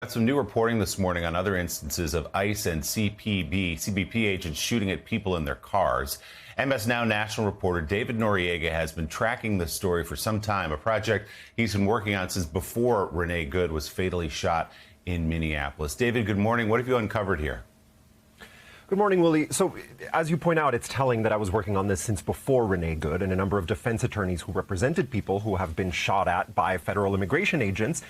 Some new reporting this morning on other instances of ICE and CBP agents shooting at people in their cars. MS Now national reporter David Noriega has been tracking this story for some time, a project he's been working on since before Renee Good was fatally shot in Minneapolis. David, good morning. What have you uncovered here? Good morning, Willie. So, as you point out, it's telling that I was working on this since before Renee Good, and a number of defense attorneys who represented people who have been shot at by federal immigration agents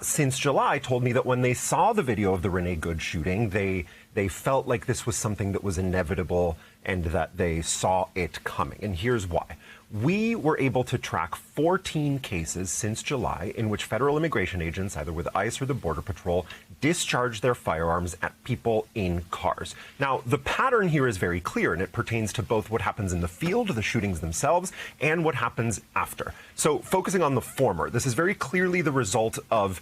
since July told me that when they saw the video of the Renee Good shooting, they felt like this was something that was inevitable and that they saw it coming. And here's why. We were able to track 14 cases since July in which federal immigration agents, either with ICE or the Border Patrol, discharged their firearms at people in cars. Now, the pattern here is very clear, and it pertains to both what happens in the field, the shootings themselves, and what happens after. So, focusing on the former, this is very clearly the result of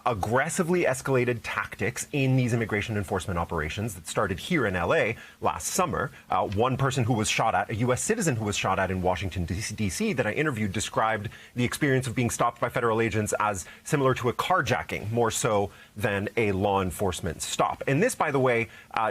aggressively escalated tactics in these immigration enforcement operations that started here in LA last summer. One person who was shot at, a U.S. citizen who was shot at in Washington, D.C. that I interviewed described the experience of being stopped by federal agents as similar to a carjacking, more so than a law enforcement stop. And this, by the way,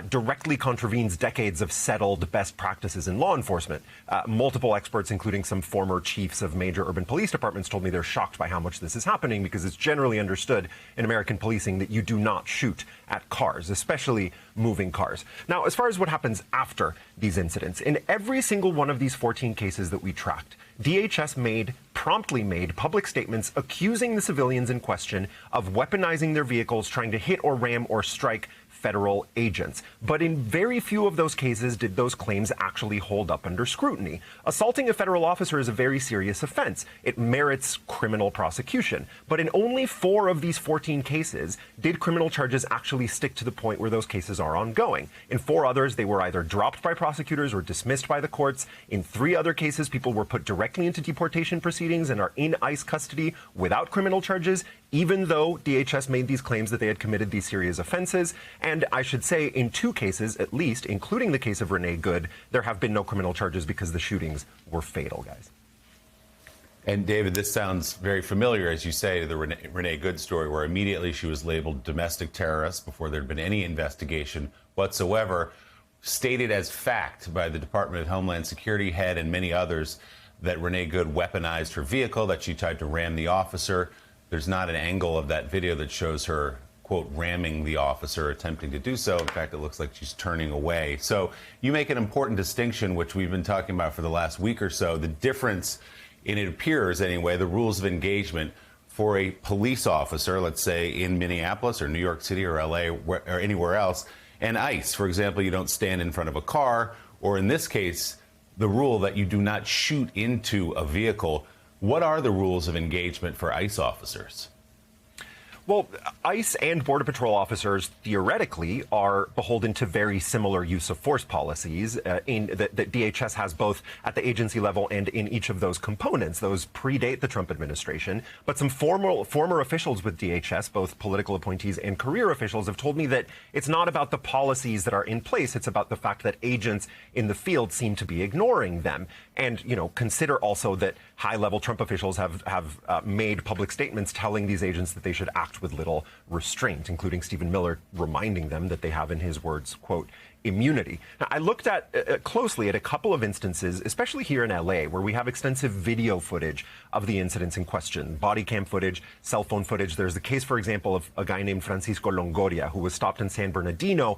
directly contravenes decades of settled best practices in law enforcement. Multiple experts, including some former chiefs of major urban police departments, told me they're shocked by how much this is happening because it's generally understood in American policing that you do not shoot at cars, especially moving cars. Now, as far as what happens after these incidents, in every single one of these 14 cases that we tracked, DHS promptly made public statements accusing the civilians in question of weaponizing their vehicles, trying to hit or ram or strike federal agents. But in very few of those cases did those claims actually hold up under scrutiny. Assaulting a federal officer is a very serious offense. It merits criminal prosecution. But in only 4 of these 14 cases did criminal charges actually stick to the point where those cases are ongoing. In 4 others, they were either dropped by prosecutors or dismissed by the courts. In 3 other cases, people were put directly into deportation proceedings and are in ICE custody without criminal charges, even though DHS made these claims that they had committed these serious offenses. And I should say, in 2 cases, at least, including the case of Renee Good, there have been no criminal charges because the shootings were fatal, guys. And David, this sounds very familiar, as you say, to the Renee Good story, where immediately she was labeled domestic terrorist before there'd been any investigation whatsoever, stated as fact by the Department of Homeland Security head and many others that Renee Good weaponized her vehicle, that she tried to ram the officer. There's not an angle of that video that shows her, quote, ramming the officer, attempting to do so. In fact, it looks like she's turning away. So you make an important distinction, which we've been talking about for the last week or so, the difference, in it appears anyway, the rules of engagement for a police officer, let's say in Minneapolis or New York City or LA or anywhere else, and ICE. For example, you don't stand in front of a car, or in this case, the rule that you do not shoot into a vehicle. What are the rules of engagement for ICE officers? Well, ICE and Border Patrol officers theoretically are beholden to very similar use of force policies that DHS has both at the agency level and in each of those components. Those predate the Trump administration, but some former officials with DHS, both political appointees and career officials, have told me that it's not about the policies that are in place. It's about the fact that agents in the field seem to be ignoring them. And, you know, consider also that high-level Trump officials have made public statements telling these agents that they should act with little restraint, including Stephen Miller reminding them that they have, in his words, quote, immunity. Now, I looked at closely at a couple of instances, especially here in LA, where we have extensive video footage of the incidents in question, body cam footage, cell phone footage. There's the case, for example, of a guy named Francisco Longoria, who was stopped in San Bernardino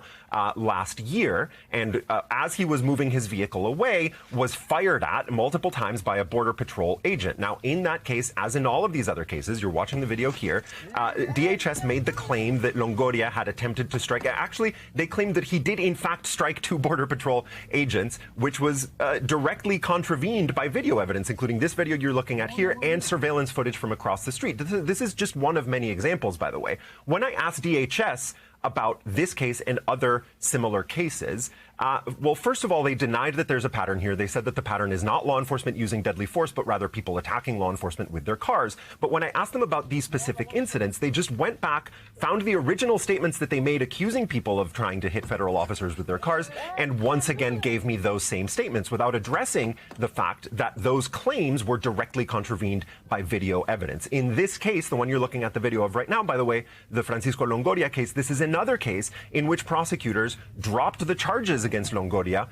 last year, and as he was moving his vehicle away, was fired at multiple times by a Border Patrol agent. Now, in that case, as in all of these other cases, you're watching the video here, DHS made the claim that Longoria had attempted to strike. Actually, they claimed that he did, in fact, strike 2 Border Patrol agents, which was directly contravened by video evidence, including this video you're looking at here and surveillance footage from across the street. This is just one of many examples, by the way. When I asked DHS about this case and other similar cases. Well, first of all, they denied that there's a pattern here. They said that the pattern is not law enforcement using deadly force, but rather people attacking law enforcement with their cars. But when I asked them about these specific incidents, they just went back, found the original statements that they made accusing people of trying to hit federal officers with their cars, and once again gave me those same statements without addressing the fact that those claims were directly contravened by video evidence. In this case, the one you're looking at the video of right now, by the way, the Francisco Longoria case, this is another case in which prosecutors dropped the charges against Longoria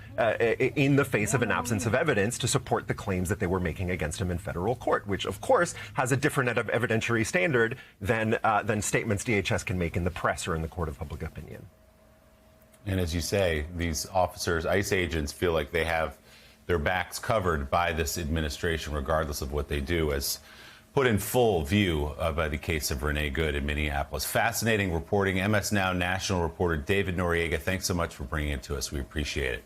in the face of an absence of evidence to support the claims that they were making against him in federal court, which of course has a different evidentiary standard than statements DHS can make in the press or in the court of public opinion. And as you say, these officers, ICE agents, feel like they have their backs covered by this administration, regardless of what they do, as put in full view by the case of Renee Good in Minneapolis. Fascinating reporting. MS Now national reporter David Noriega, thanks so much for bringing it to us. We appreciate it.